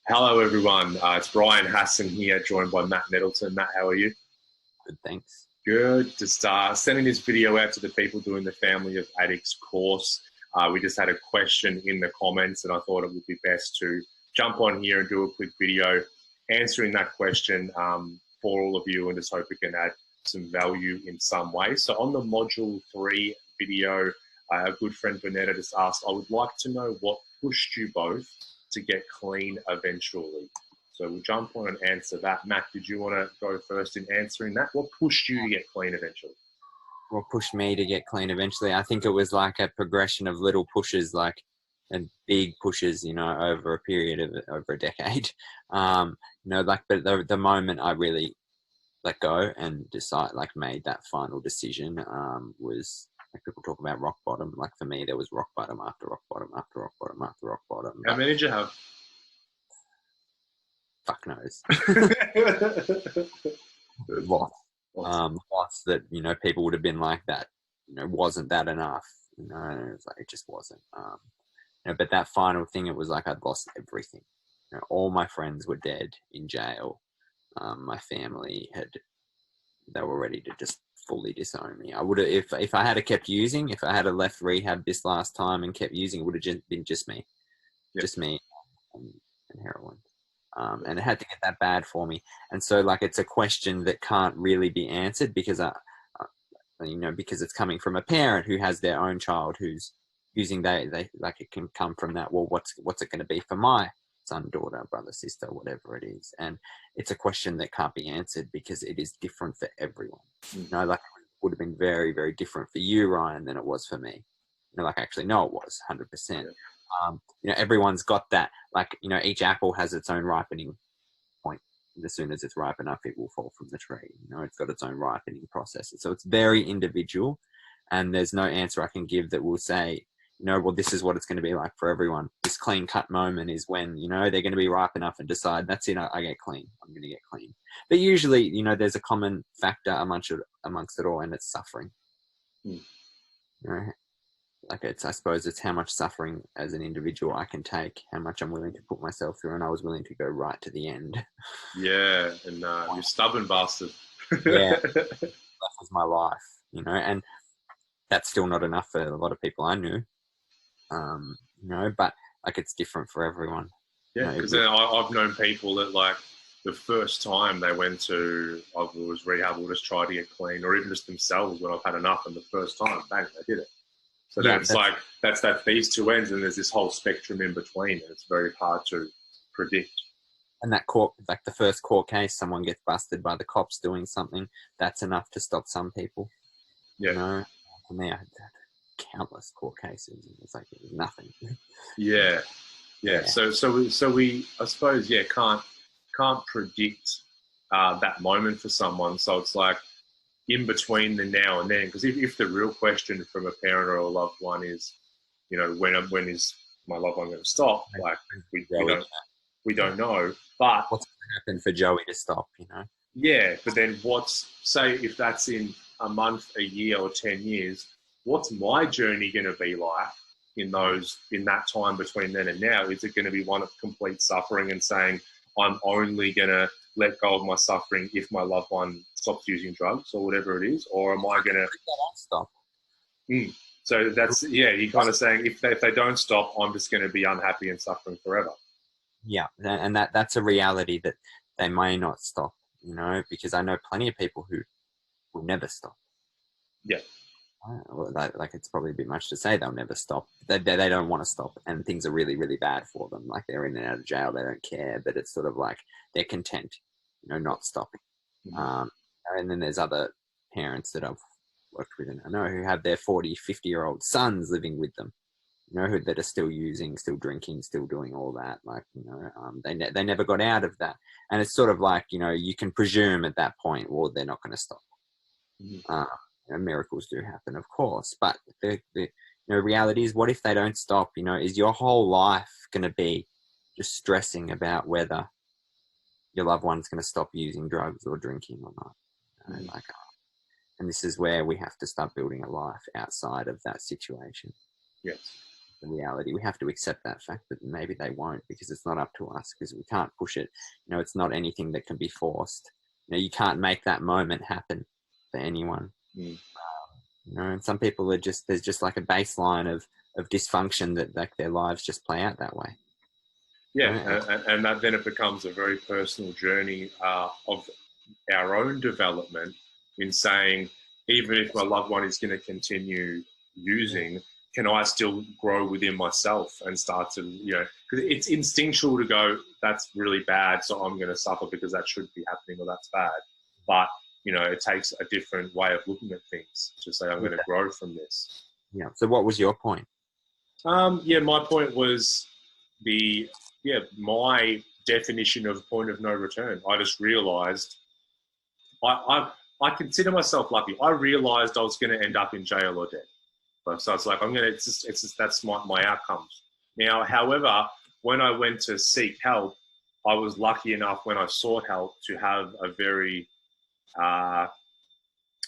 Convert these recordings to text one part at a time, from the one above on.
Hello, everyone. It's Ryan Hassan here, joined by Matt Nettleton. Matt, how are you? Good, thanks. Good. Just sending this video out to the people doing the Family of Addicts course. We just had a question in the comments, and I thought it would be best to jump on here and do a quick video answering that question for all of you, and just hope it can add some value in some way. So on the Module 3 video, a good friend Vanetta just asked, I would like to know what pushed you both to get clean eventually. So we'll jump on and answer that. Matt, did you want to go first in answering that? What pushed you to get clean eventually? What pushed me to get clean eventually? I think it was like a progression of little pushes, and big pushes, over a period of over a decade. But the moment I really let go and made that final decision, was like people talk about rock bottom. Like for me, there was rock bottom after rock bottom after rock bottom after rock bottom. How many did you have? Fuck knows. Lots that, people would have been like that, wasn't that enough? And it was like, it just wasn't. But that final thing, it was like I'd lost everything. All my friends were dead in jail. My family they were ready to just fully disown me. I would have, if I had kept using, if I had left rehab this last time and kept using, it would have been just me. Yep. Just me and heroin. And it had to get that bad for me. And so it's a question that can't really be answered because because it's coming from a parent who has their own child who's using, it can come from that. Well, what's it going to be for my son, daughter, brother, sister, whatever it is? And it's a question that can't be answered because it is different for everyone. It would have been very, very different for you, Ryan, than it was for me. Actually, no, it was 100%. Everyone's got that, each apple has its own ripening point. As soon as it's ripe enough, it will fall from the tree. It's got its own ripening process. So it's very individual, and there's no answer I can give that will say, well, this is what it's going to be like for everyone. This clean cut moment is when, they're going to be ripe enough and decide, that's it, I get clean. I'm going to get clean. But usually, there's a common factor amongst it all, and it's suffering. I suppose it's how much suffering as an individual I can take, how much I'm willing to put myself through, and I was willing to go right to the end. Yeah, and you're stubborn bastard. Yeah, that was my life, and that's still not enough for a lot of people I knew, but it's different for everyone. Yeah, because I've known people that the first time they went to, I was rehab, or just try to get clean, or even just themselves when I've had enough, and the first time, bang, they did it. So that's these two ends, and there's this whole spectrum in between, and it's very hard to predict. And that court, the first court case, someone gets busted by the cops doing something, that's enough to stop some people. Yeah. For me, I had countless court cases, and it's it was nothing. Yeah. So we I suppose can't predict that moment for someone. So it's in between the now and then, because if the real question from a parent or a loved one is, when is my loved one going to stop? We don't know. But what's going to happen for Joey to stop? Yeah, but then say if that's in a month, a year, or 10 years, what's my journey going to be like in that time between then and now? Is it going to be one of complete suffering and saying I'm only going to let go of my suffering if my loved one stops using drugs or whatever it is, or am I going to stop? So that's you're kind of saying if they don't stop, I'm just going to be unhappy and suffering forever. Yeah, and that's a reality that they may not stop, because I know plenty of people who will never stop. Yeah. It's probably a bit much to say they'll never stop. They don't want to stop, and things are really, really bad for them. They're in and out of jail, they don't care, but it's sort of they're content, not stopping. And then there's other parents that I've worked with and I know who have their 40, 50-year-old sons living with them, that are still using, still drinking, still doing all that. They never got out of that. And it's sort of you can presume at that point, well, they're not going to stop. Miracles do happen, of course, but the reality is, what if they don't stop? Is your whole life going to be just stressing about whether your loved one's going to stop using drugs or drinking or not? And this is where we have to start building a life outside of that situation. Yes. the reality. We have to accept that fact that maybe they won't, because it's not up to us, because we can't push it. You know, it's not anything that can be forced. You know, you can't make that moment happen for anyone. Mm. You know, and some people are just, there's just like a baseline of dysfunction that like their lives just play out that way. Yeah, Right? and that then it becomes a very personal journey of our own development in saying, even if my loved one is going to continue using, can I still grow within myself and start to, you know, because it's instinctual to go, that's really bad, so I'm going to suffer because that should be happening, or that's bad. But, you know, it takes a different way of looking at things to say, I'm going to grow from this. Yeah. So what was your point? My point was my definition of point of no return. I just realized I consider myself lucky. I realized I was going to end up in jail or dead. So it's like, it's just that's my outcomes. Now, however, when I went to seek help, I was lucky enough when I sought help to have a very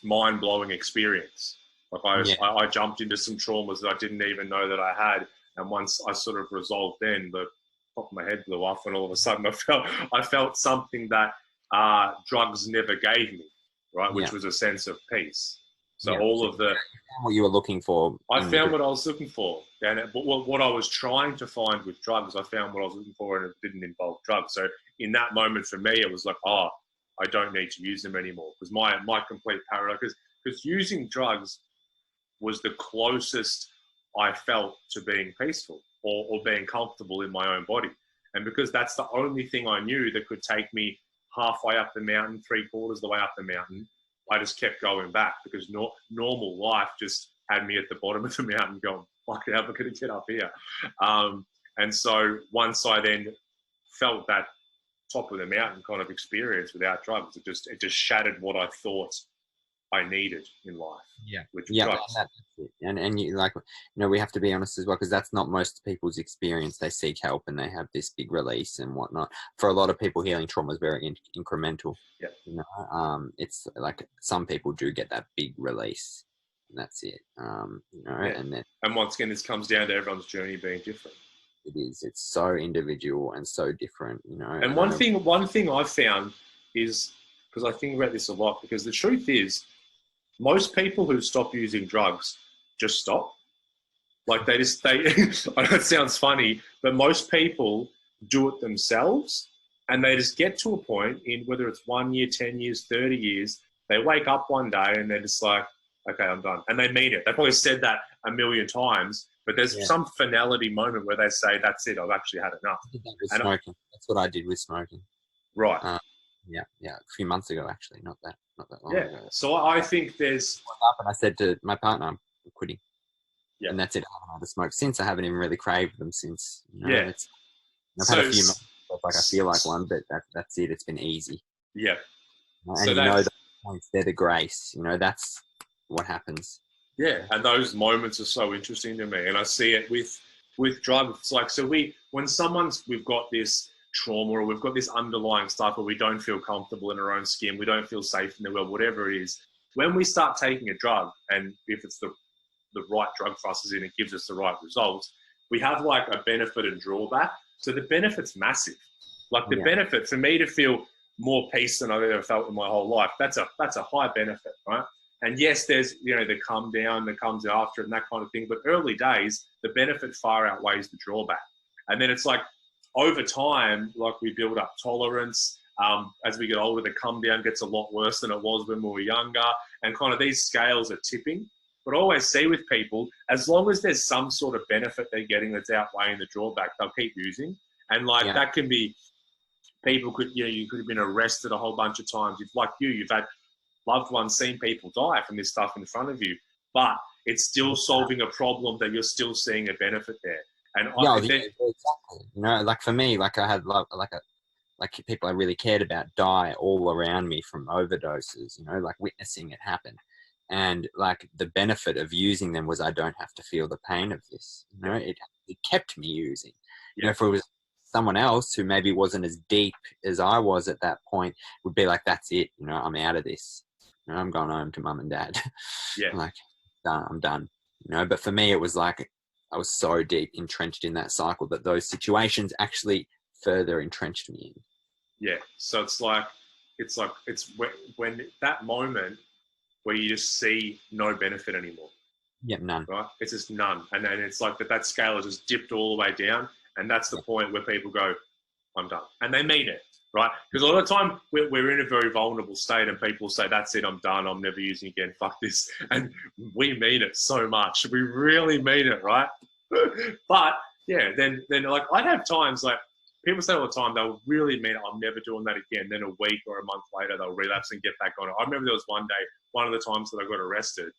mind-blowing experience. Like I jumped into some traumas that I didn't even know that I had. And once I sort of resolved them, the top of my head blew off, and all of a sudden I felt something that drugs never gave me, right? Which was a sense of peace. So all of the... what you were looking for. I found what I was looking for. And what I was trying to find with drugs, I found what I was looking for, and it didn't involve drugs. So in that moment for me, it was like, I don't need to use them anymore. Because my complete paradox, because using drugs was the closest I felt to being peaceful or being comfortable in my own body. And because that's the only thing I knew that could take me halfway up the mountain, 3/4 the way up the mountain, I just kept going back, because normal life just had me at the bottom of the mountain going, fuck, how am I going to get up here? And so once I then felt that top of the mountain kind of experience without drugs, it just shattered what I thought I needed in life. Which drugs. And you, like, you know, we have to be honest as well, because that's not most people's experience. They seek help and they have this big release and whatnot. For a lot of people, healing trauma is very incremental. Yeah. You know, it's like some people do get that big release, and that's it. You know, and once again, this comes down to everyone's journey being different. It is. It's so individual and so different. You know. And one thing I've found is, because I think about this a lot, because the truth is, most people who stop using drugs just stop. Like I know it sounds funny, but most people do it themselves, and they just get to a point in, whether it's 1 year, 10 years, 30 years, they wake up one day and they're just like, okay, I'm done. And they mean it. They probably said that a million times, but there's some finality moment where they say, that's it, I've actually had enough. I did that with smoking. That's what I did with smoking. Right. A few months ago, actually, not that long ago. So I think there's... And I said to my partner, I'm quitting. Yeah. And that's it. I haven't had a smoke since. I haven't even really craved them since. You know, I've had a few months, like I feel like one, but that's it. It's been easy. Yeah. And so you know, the points, they're the grace. You know, that's what happens. Yeah, and those moments are so interesting to me. And I see it with drugs. It's like, when we've got this trauma, or we've got this underlying stuff where we don't feel comfortable in our own skin, we don't feel safe in the world, whatever it is, when we start taking a drug, and if it's the right drug for us, as in it gives us the right results, we have like a benefit and drawback. So the benefit's massive. Like the benefit for me to feel more peace than I've ever felt in my whole life, that's a high benefit, right? And yes, there's, you know, the come down that comes after it and that kind of thing, but early days, the benefit far outweighs the drawback. And then it's like, over time, like we build up tolerance. As we get older, the come down gets a lot worse than it was when we were younger, and kind of these scales are tipping. But I always see with people, as long as there's some sort of benefit they're getting that's outweighing the drawback, they'll keep using. And like that can be, you could have been arrested a whole bunch of times. You've had loved ones, seen people die from this stuff in front of you, but it's still solving a problem that you're still seeing a benefit there. And exactly. You know, like for me, like I had like people I really cared about die all around me from overdoses, you know, like witnessing it happen. And like the benefit of using them was I don't have to feel the pain of this. You know, it kept me using. You know, if it was someone else who maybe wasn't as deep as I was at that point, would be like, that's it, you know, I'm out of this. You know, I'm going home to mum and dad. Yeah. Like, I'm done. You know, but for me, it was like, I was so deep entrenched in that cycle that those situations actually further entrenched me in. Yeah. So it's when that moment where you just see no benefit anymore. Yep, none. Right? It's just none. And then it's like that scale has just dipped all the way down. And that's the point where people go, I'm done. And they mean it, right? Because a lot of the time we're in a very vulnerable state and people say, that's it, I'm done. I'm never using again. Fuck this. And we mean it so much. We really mean it, right? But yeah, then like I'd have times like people say all the time, they'll really mean it. I'm never doing that again. Then a week or a month later, they'll relapse and get back on it. I remember there was one day, one of the times that I got arrested,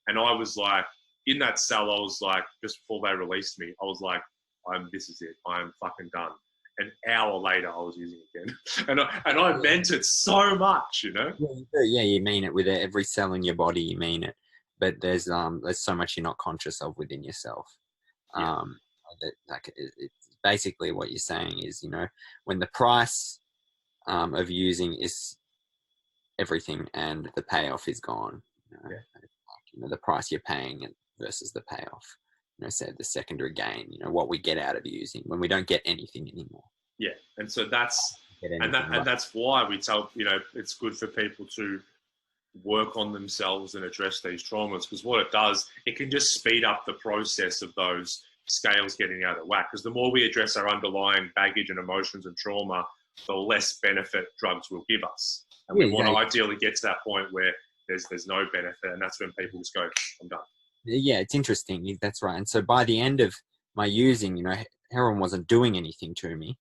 and I was like, in that cell, I was like, just before they released me, I was like, this is it. I'm fucking done. An hour later, I was using it again. and I meant it so much, you know? Yeah, you mean it with every cell in your body, you mean it. But there's so much you're not conscious of within yourself. Yeah. It's basically what you're saying is, you know, when the price of using is everything and the payoff is gone, you know, the price you're paying versus the payoff, you know, say the secondary gain, you know, what we get out of using when we don't get anything anymore. Yeah. And so that's why we tell, you know, it's good for people to work on themselves and address these traumas, because what it does, it can just speed up the process of those scales getting out of whack. Because the more we address our underlying baggage and emotions and trauma, the less benefit drugs will give us. And we want to ideally get to that point where there's no benefit, and that's when people just go, I'm done. Yeah, it's interesting. That's right. And so by the end of my using, you know, heroin wasn't doing anything to me.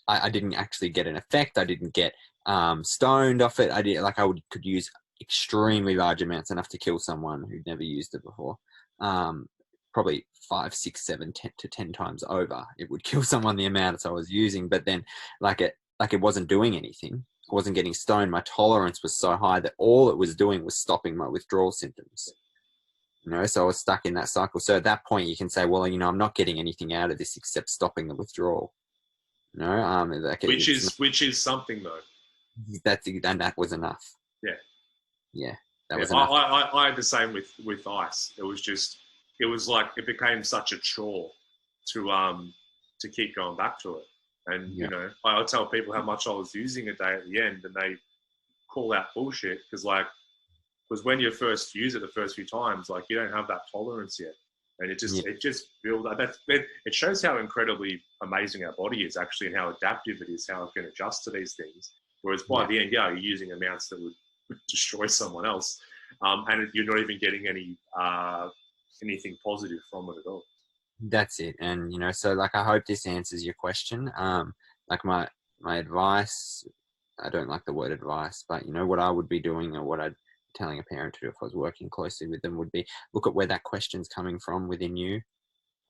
I didn't actually get an effect. I didn't get stoned off it. Could use extremely large amounts, enough to kill someone who'd never used it before. Probably 5, 6, 7, 10 to 10 times over. It would kill someone the amount I was using, but then it wasn't doing anything. I wasn't getting stoned. My tolerance was so high that all it was doing was stopping my withdrawal symptoms. You know, so I was stuck in that cycle. So at that point, you can say, well, you know, I'm not getting anything out of this except stopping the withdrawal. You know, which is something though. And that was enough. Yeah. That was enough. I had the same with ice. It was like it became such a chore to keep going back to it. And you know, I tell people how much I was using a day at the end, and they call out bullshit because when you first use it the first few times, like you don't have that tolerance yet, and it just builds. It shows how incredibly amazing our body is actually, and how adaptive it is, how it can adjust to these things. Whereas by the end, you're using amounts that would destroy someone else, and you're not even getting anything positive from it at all. That's it. And you know, so like I hope this answers your question. Like my advice, I don't like the word advice, but you know what I would be doing, or what I'd be telling a parent to do if I was working closely with them, would be look at where that question's coming from within you.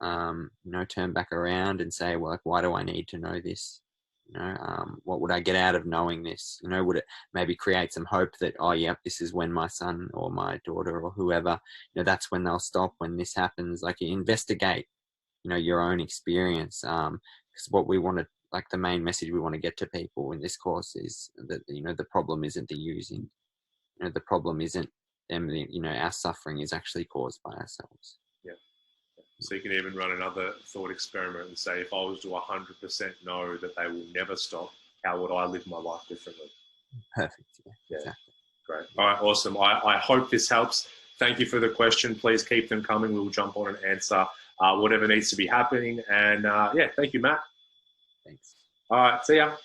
You know, turn back around and say, well, like, why do I need to know this? You know, what would I get out of knowing this? You know, would it maybe create some hope that, oh, yeah, this is when my son or my daughter or whoever, you know, that's when they'll stop, when this happens. Like, you investigate, you know, your own experience. Because what we want to, like, the main message we want to get to people in this course is that, you know, the problem isn't the using. You know, the problem isn't them. You know, our suffering is actually caused by ourselves. So you can even run another thought experiment and say, if I was to 100% know that they will never stop, how would I live my life differently? Perfect. Yeah. Exactly. Great. All right. Awesome. I hope this helps. Thank you for the question. Please keep them coming. We'll jump on and answer whatever needs to be happening. And thank you, Matt. Thanks. All right. See ya.